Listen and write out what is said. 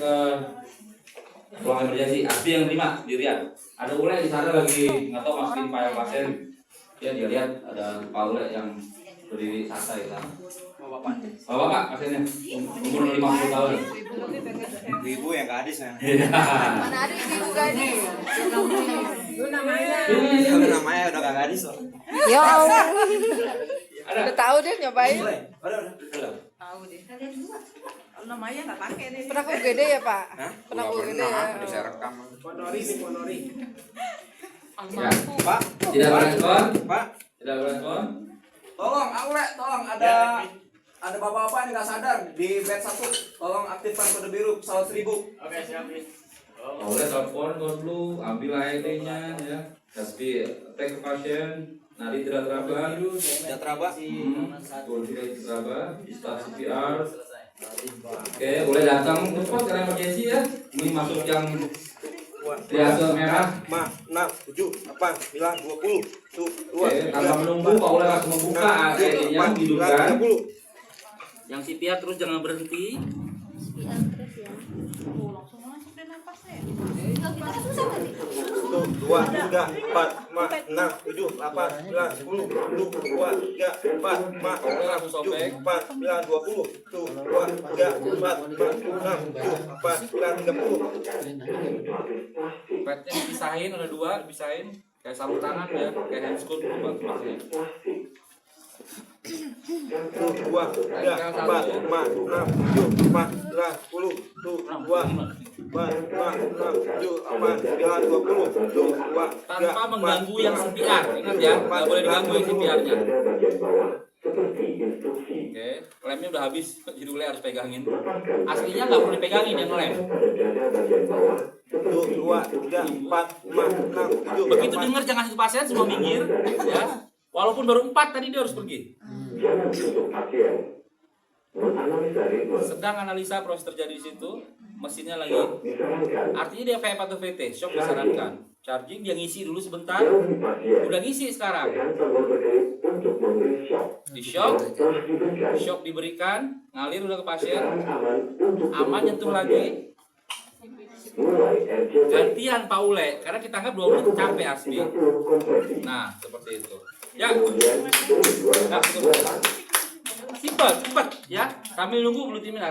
ke ruang emergensi. Asli yang terima sendirian. Ada Ule di sana lagi nggak tahu masukin file pasien. Ya dia lihat ada Pak Ule yang berdiri santai sana. Oh bapak pasiennya umur 50 tahun. Ibu yang gadis ya. Mana ada ibu gadis? Itu namanya. Kalau namanya udah gak gadis loh. Ya Allah. Ada. Udah tahu deh nyobain. Udah. Tahu deh. Namanya nggak pakai nih. Pernah UGD ya Pak? Hah? Pernah UGD ya. Bisa rekam. Ponori. Ya. Pak, Tidak berespon. Pak. Tidak berespon. Tolong, Aule, tolong ada bapak-bapak yang nggak sadar di bed 1. Tolong aktifkan kode biru pesawat 1000. Oke, siap. Pak Ule telepon dulu, ambil AED-nya ya. Tapi take pasien. Nadi tidak teraba. Sudah teraba. Kondisi tidak teraba. Start CPR. Oke, boleh datang cepat karena emergency ya. Ini masuk yang triase merah. 5, 6, 7, 8, 9, 20. Tuh, Oke, tanpa menunggu Pak Ule langsung membuka AED-nya hidupkan. Yang CPR terus jangan berhenti. Langsung masuk deh napasnya. 1, 2, 3, 4, 5, 6, 7, 8, 9, 10, 11, 12, 3, 4, 5, 6, 7, 8, 9, 20. Tuh, 2, 3, 4, 5, 6, 7, 8, 9, 30. Petnya dipisahin, ada 2 dipisahin. Kayak sarung tangan ya, kayak handscoot gitu maksudnya. Tuh, 2, 3, 4, 5, 6, 7, 8, 9, 10. Tuh, 2, 4, 5, 6, 7, 8, 9, 20. Tuh, 2, 3, Tanpa mengganggu yang CPR, ingat ya, nggak boleh diganggu yang CPR-nya. Oke, lemnya udah habis, jadi Ule harus pegangin. Aslinya nggak perlu dipegangin yang lem. Tuh, 2, 3, 4, 5, 6, 7. Begitu dengar jangan satu pasien semua minggir, ya. Walaupun baru 4 tadi dia harus pergi. Sedang analisa proses terjadi di situ, mesinnya lagi. Artinya dia VF atau VT, shock disarankan. Charging dia ngisi dulu sebentar. Udah ngisi sekarang. Di shock diberikan, ngalir udah ke pasien. Aman nyentuh lagi. Gantian Pak Ule, karena kita anggap 2 menit capek asli. Nah, seperti itu. Ya. Simpel, cepat ya. Sambil nunggu belum timnya.